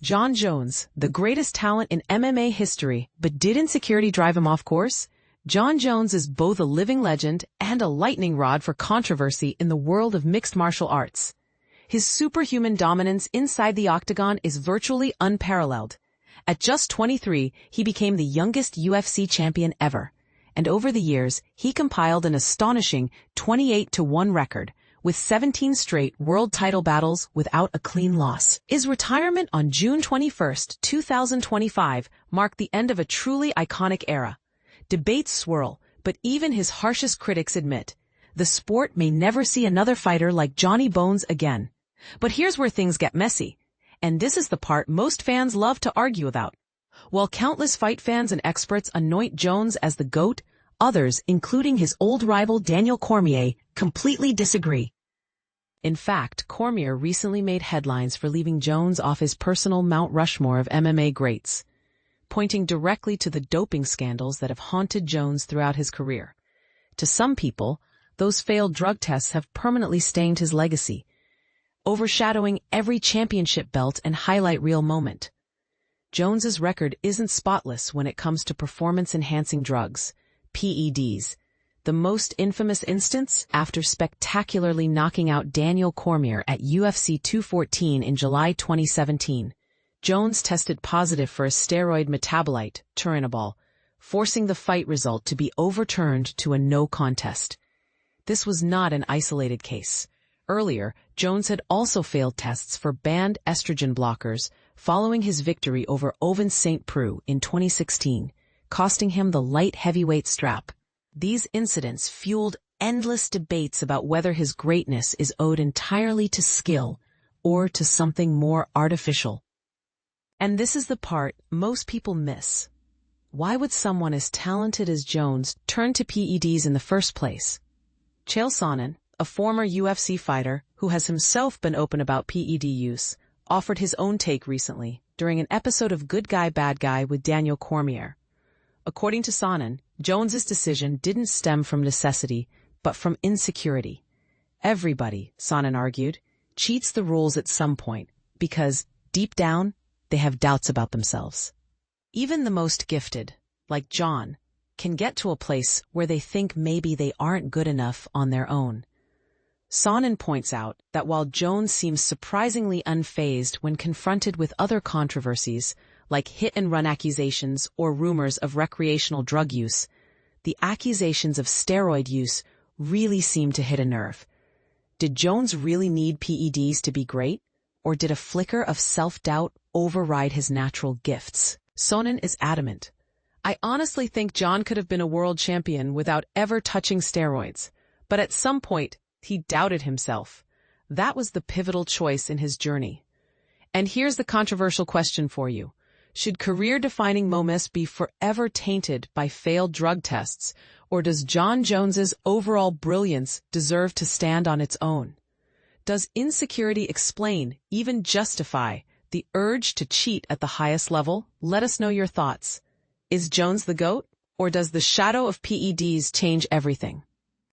Jon Jones, the greatest talent in MMA history, but did insecurity drive him off course? Jon Jones is both a living legend and a lightning rod for controversy in the world of mixed martial arts. His superhuman dominance inside the octagon is virtually unparalleled. At just 23, he became the youngest UFC champion ever. And over the years, he compiled an astonishing 28-1 record, with 17 straight world title battles without a clean loss. His retirement on June 21, 2025, marked the end of a truly iconic era. Debates swirl, but even his harshest critics admit, the sport may never see another fighter like Johnny Bones again. But here's where things get messy. And this is the part most fans love to argue about. While countless fight fans and experts anoint Jones as the GOAT, others, including his old rival Daniel Cormier, completely disagree. In fact, Cormier recently made headlines for leaving Jones off his personal Mount Rushmore of MMA greats, pointing directly to the doping scandals that have haunted Jones throughout his career. To some people, those failed drug tests have permanently stained his legacy, overshadowing every championship belt and highlight reel moment. Jones's record isn't spotless when it comes to performance-enhancing drugs, PEDs. The most infamous instance, after spectacularly knocking out Daniel Cormier at UFC 214 in July 2017. Jones tested positive for a steroid metabolite, turinabol, forcing the fight result to be overturned to a no contest. This was not an isolated case. Earlier, Jones had also failed tests for banned estrogen blockers following his victory over Ovince St. Preux in 2016, costing him the light heavyweight strap. These incidents fueled endless debates about whether his greatness is owed entirely to skill or to something more artificial. And this is the part most people miss. Why would someone as talented as Jones turn to PEDs in the first place? Chael Sonnen, a former UFC fighter who has himself been open about PED use, offered his own take recently during an episode of Good Guy Bad Guy with Daniel Cormier. According to Sonnen, Jones's decision didn't stem from necessity, but from insecurity. Everybody, Sonnen argued, cheats the rules at some point because, deep down, they have doubts about themselves. Even the most gifted, like Jon, can get to a place where they think maybe they aren't good enough on their own. Sonnen points out that while Jones seems surprisingly unfazed when confronted with other controversies, like hit-and-run accusations or rumors of recreational drug use, the accusations of steroid use really seem to hit a nerve. Did Jones really need PEDs to be great, or did a flicker of self-doubt override his natural gifts? Sonnen is adamant. I honestly think Jon could have been a world champion without ever touching steroids, but at some point, he doubted himself. That was the pivotal choice in his journey. And here's the controversial question for you. Should career-defining moments be forever tainted by failed drug tests, or does Jon Jones's overall brilliance deserve to stand on its own? Does insecurity explain, even justify, the urge to cheat at the highest level? Let us know your thoughts. Is Jones the GOAT, or does the shadow of PEDs change everything?